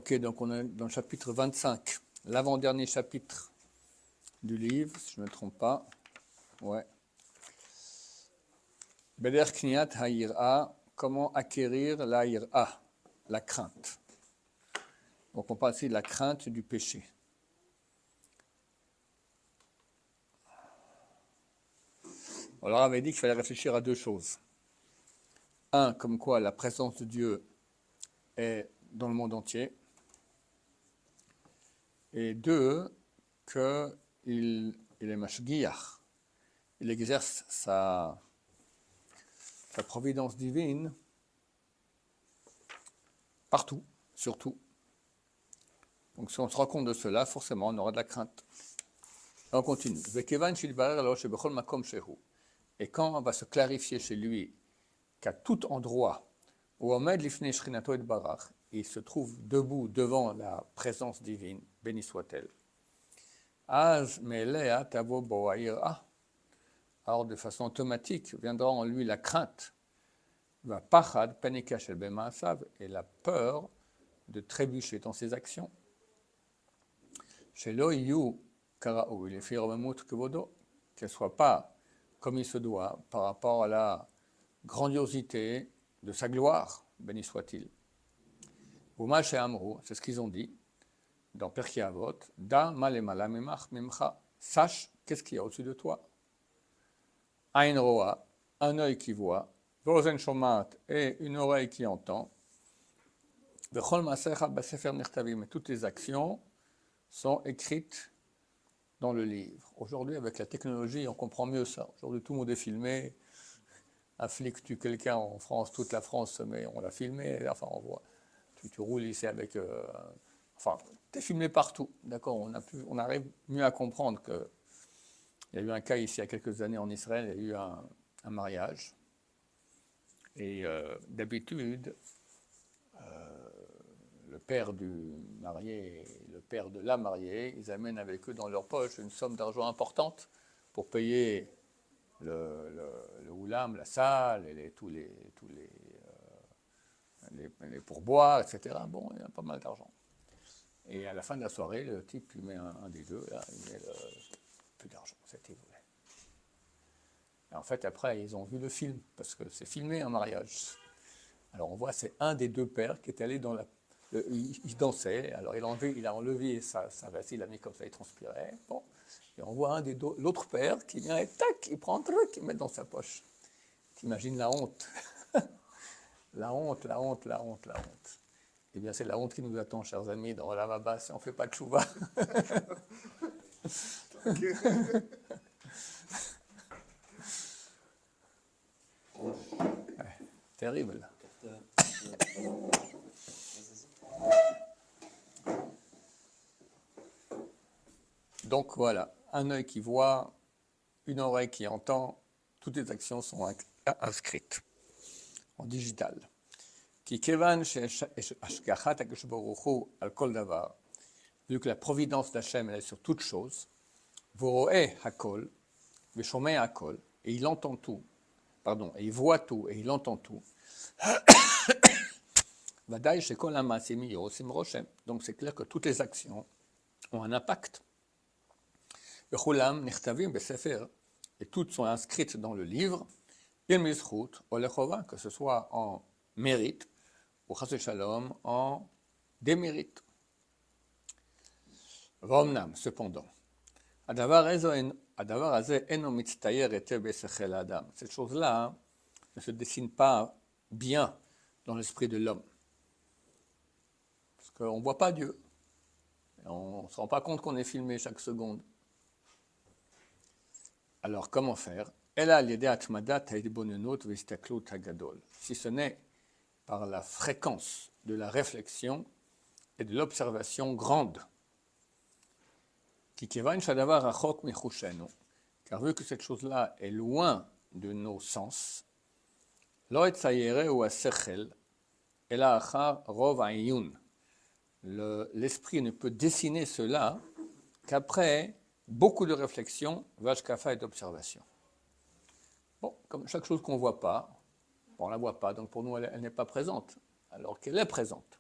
Ok, donc on est dans le chapitre 25, l'avant-dernier chapitre du livre, si je ne me trompe pas. Ouais. Beder Kniat Ha'ira, comment acquérir la ira, la crainte. Donc on parle ici de la crainte du péché. On leur avait dit qu'il fallait réfléchir à deux choses. Un, comme quoi la présence de Dieu est dans le monde entier. Et deux, qu'il est mashgiach. Il exerce sa providence divine partout, surtout. Donc si on se rend compte de cela, forcément, on aura de la crainte. Et on continue. Et quand on va se clarifier chez lui qu'à tout endroit où il se trouve debout devant la présence divine, béni soit-elle, alors de façon automatique viendra en lui la crainte, et la peur de trébucher dans ses actions. Qu'elle ne soit pas comme il se doit par rapport à la grandiosité de sa gloire, béni soit-il. C'est ce qu'ils ont dit dans Pirkei Avot, sache qu'est-ce qu'il y a au-dessus de toi. Ain roa, un œil qui voit, vozen shomat, et une oreille qui entend. Vechol masecha b'sefer nechtavim, et toutes tes actions sont écrites dans le livre. Aujourd'hui, avec la technologie, on comprend mieux ça. Aujourd'hui, tout le monde est filmé. Un flic tue quelqu'un en France, toute la France se met, on l'a filmé, enfin on voit. Tu roules ici avec... enfin, tu es filmé partout, d'accord, on arrive mieux à comprendre que... Il y a eu un cas ici, il y a quelques années en Israël, il y a eu un mariage. Et d'habitude, le père du marié et le père de la mariée, ils amènent avec eux dans leur poche une somme d'argent importante pour payer le oulam, la salle, et tous les pourboires, etc. Bon, il y a pas mal d'argent. Et à la fin de la soirée, le type lui met un des deux, là, il met plus d'argent, c'était vrai. Et en fait, après, ils ont vu le film, parce que c'est filmé un mariage. Alors on voit, c'est un des deux pères qui est allé dans la... il dansait, alors il a enlevé sa veste, il l'a mis comme ça, il transpirait. Bon. Et on voit l'autre père qui vient et tac, il prend un truc, il met dans sa poche. T'imagines la honte. La honte. Eh bien, c'est la honte qui nous attend, chers amis, dans la Lavaba, si on ne fait pas de chouva. Terrible. Donc voilà, un œil qui voit, une oreille qui entend, toutes les actions sont inscrites en digital. Vu que la providence d'Hachem est sur toute chose, et il entend tout, et il voit tout, et il entend tout. Donc c'est clair que toutes les actions ont un impact. Et toutes sont inscrites dans le livre, que ce soit en mérite ou chas shalom en démérite. Cependant, cette chose-là ne se dessine pas bien dans l'esprit de l'homme. Parce qu'on ne voit pas Dieu. On ne se rend pas compte qu'on est filmé chaque seconde. Alors, comment faire? Si ce n'est par la fréquence de la réflexion et de l'observation grande. Car vu que cette chose-là est loin de nos sens, l'esprit ne peut dessiner cela qu'après beaucoup de réflexion, vashkafa et d'observation. Bon, comme chaque chose qu'on ne voit pas, on ne la voit pas, donc pour nous elle n'est pas présente, alors qu'elle est présente.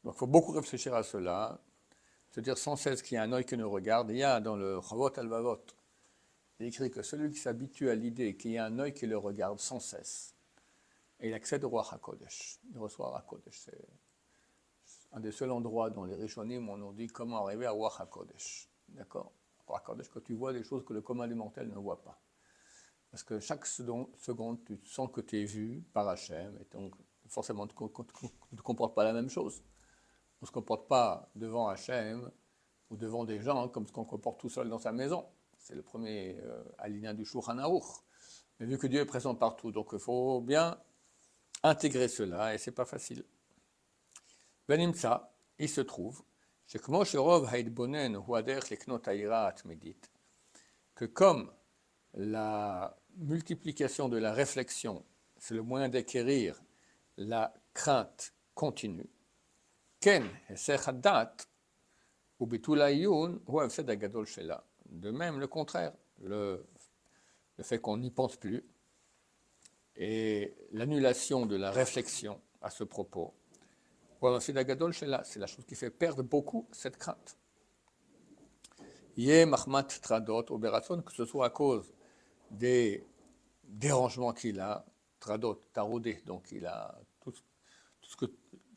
Donc il faut beaucoup réfléchir à cela, se dire sans cesse qu'il y a un œil qui nous regarde. Il y a dans le Chavot Alvavot, il est écrit que celui qui s'habitue à l'idée qu'il y a un œil qui le regarde sans cesse, et il accède au Roi HaKodesh, il reçoit HaKodesh. C'est un des seuls endroits dans les Rishonim où on nous dit comment arriver à Roi HaKodesh. D'accord? Roi HaKodesh, quand tu vois des choses que le commun des mortels ne voit pas. Parce que chaque seconde, tu sens que tu es vu par Hachem, et donc forcément tu ne te comportes pas la même chose. On ne se comporte pas devant Hachem ou devant des gens comme ce qu'on comporte tout seul dans sa maison. C'est le premier alinéa du Shulchan Aruch. Mais vu que Dieu est présent partout, donc il faut bien intégrer cela, et ce n'est pas facile. Benimtsa, il se trouve, que comme la multiplication de la réflexion, c'est le moyen d'acquérir la crainte continue, Ken, de même le contraire, le fait qu'on n'y pense plus, et l'annulation de la réflexion à ce propos, c'est la chose qui fait perdre beaucoup cette crainte. Que ce soit à cause des dérangements qu'il a, tradot, tarodé, donc il a tout ce que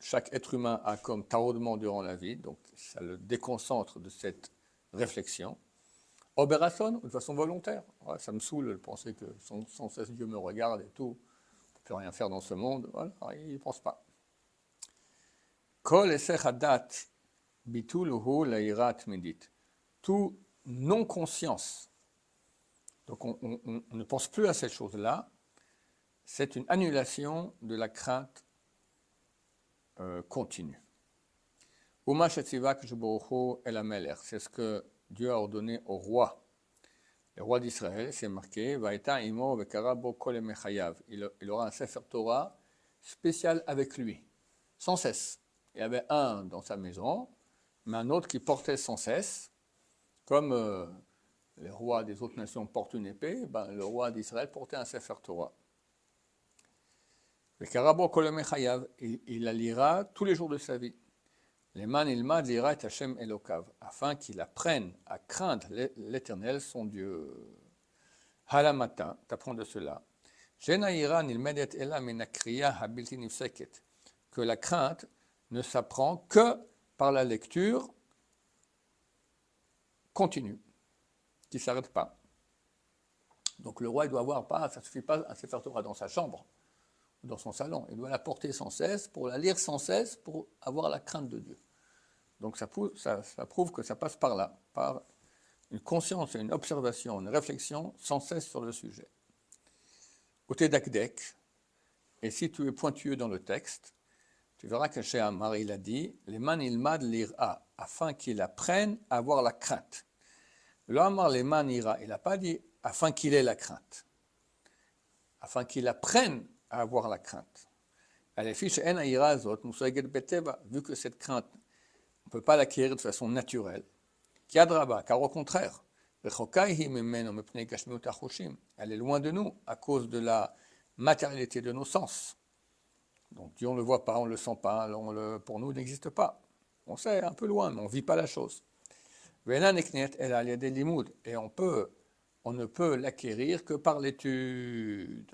chaque être humain a comme taraudement durant la vie, donc ça le déconcentre de cette réflexion. Obération, de façon volontaire. Ouais, ça me saoule de penser que sans cesse Dieu me regarde et tout, on ne peut rien faire dans ce monde. Voilà, il ne pense pas. Kol esech hadat bituluhu lairat midit. Tout non-conscience, donc on ne pense plus à cette chose-là, c'est une annulation de la crainte continue. Uma shetzivak jboruchu el ameler, c'est ce que Dieu a ordonné au roi. Le roi d'Israël, c'est marqué, Vaïta imo vekarabo kol mechayav. Il aura un Sefer Torah spécial avec lui, sans cesse. Il y avait un dans sa maison, mais un autre qui portait sans cesse, comme les rois des autres nations portent une épée, le roi d'Israël portait un Sefer Torah. Vekarabo kol mechayav, il la lira tous les jours de sa vie. Leman ilmad lira et Hashem Elokav, afin qu'il apprenne à craindre l'Éternel, son Dieu. Halamata, t'apprends de cela. Shenaïra nilmedet ela menakriya habilti nifseket, que la crainte ne s'apprend que par la lecture continue, qui ne s'arrête pas. Donc le roi, il doit avoir pas, ça ne suffit pas un Sefer Torah dans sa chambre, dans son salon, il doit la porter sans cesse, pour la lire sans cesse, pour avoir la crainte de Dieu. Donc ça prouve que ça passe par là, par une conscience et une observation, une réflexion sans cesse sur le sujet. Côté d'Akdek, et si tu es pointueux dans le texte, tu verras que chez Amar, il a dit « Les man ilmad l'ira » afin qu'il apprenne à avoir la crainte. Le Amar les man ira, il n'a pas dit « afin qu'il ait la crainte », afin qu'il apprenne à avoir la crainte. Vu que cette crainte, on ne peut pas l'acquérir de façon naturelle. Car au contraire, elle est loin de nous à cause de la matérialité de nos sens. Donc Dieu, on ne le voit pas, on ne le sent pas, pour nous, il n'existe pas. On sait un peu loin, mais on ne vit pas la chose. Et on ne peut l'acquérir que par l'étude.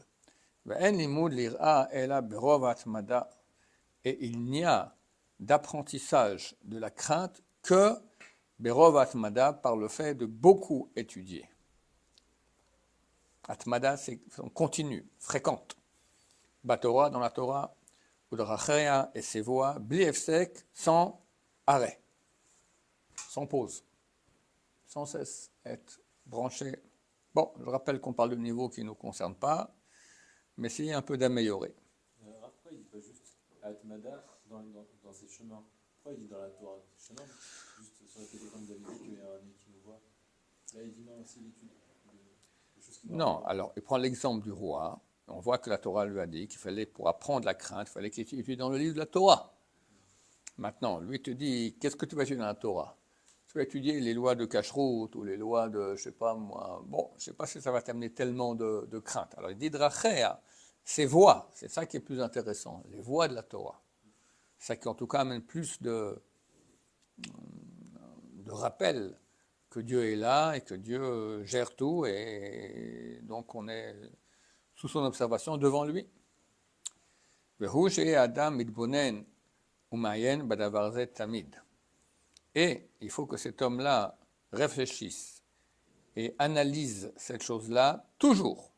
Et il n'y a d'apprentissage de la crainte que Berov Atmada par le fait de beaucoup étudier. Atmada, c'est continu, fréquente. Batora, dans la Torah, Udrachea et ses voix, Bliefsek, sans arrêt, sans pause, sans cesse être branché. Bon, je rappelle qu'on parle de niveau qui ne nous concerne pas, mais essayez un peu d'améliorer. Pourquoi il ne dit pas juste Atmada dans ses chemins? Pourquoi il dit dans la Torah chemin? Juste sur le côté comme vous avez dit qu'il y a un œil qui nous voit. Là, il dit non, c'est l'étude. Non, alors il prend l'exemple du roi. On voit que la Torah lui a dit qu'il fallait, pour apprendre la crainte, il fallait qu'il étudie dans le livre de la Torah. Maintenant, lui te dit, qu'est-ce que tu vas étudier dans la Torah? Tu vas étudier les lois de cacheroute ou les lois de, je sais pas moi, bon, je sais pas si ça va t'amener tellement de crainte. Alors il dit Drachea, ses voix, c'est ça qui est plus intéressant, les voix de la Torah. ça qui en tout cas amène plus de rappel que Dieu est là et que Dieu gère tout, et donc on est sous son observation devant lui. Et il faut que cet homme-là réfléchisse et analyse cette chose-là toujours.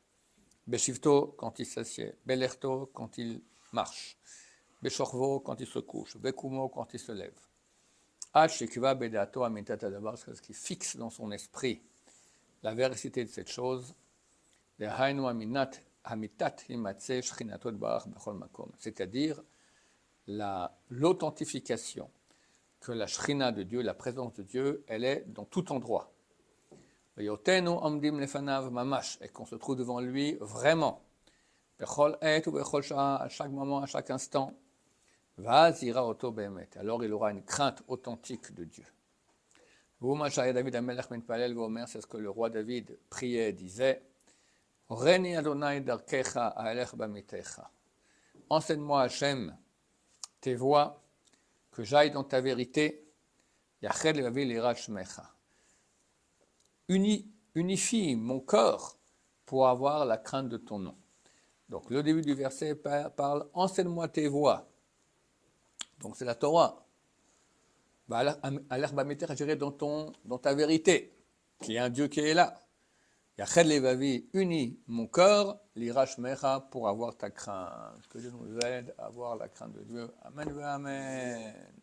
Beshivto, quand il s'assied, Belerto, quand il marche, Beshorvo, quand il se couche, Bekumo, quand il se lève. Shekiva Bedato Amitat Adavar, ce qui fixe dans son esprit la véracité de cette chose, c'est-à-dire l'authentification que la Shrina de Dieu, la présence de Dieu, elle est dans tout endroit. Et qu'on se trouve devant lui vraiment, à chaque moment, à chaque instant. Alors il aura une crainte authentique de Dieu. C'est ce que le roi David priait et disait. Enseigne-moi, Hachem, tes voies, que j'aille dans ta vérité. Unifie mon corps pour avoir la crainte de ton nom. Donc le début du verset parle, enseigne-moi tes voies. Donc c'est la Torah. Dans ta vérité, qui est un Dieu qui est là. Yachel Levavi, unis mon corps, l'irashmecha, pour avoir ta crainte. Que Dieu nous aide à avoir la crainte de Dieu. Amen, amen.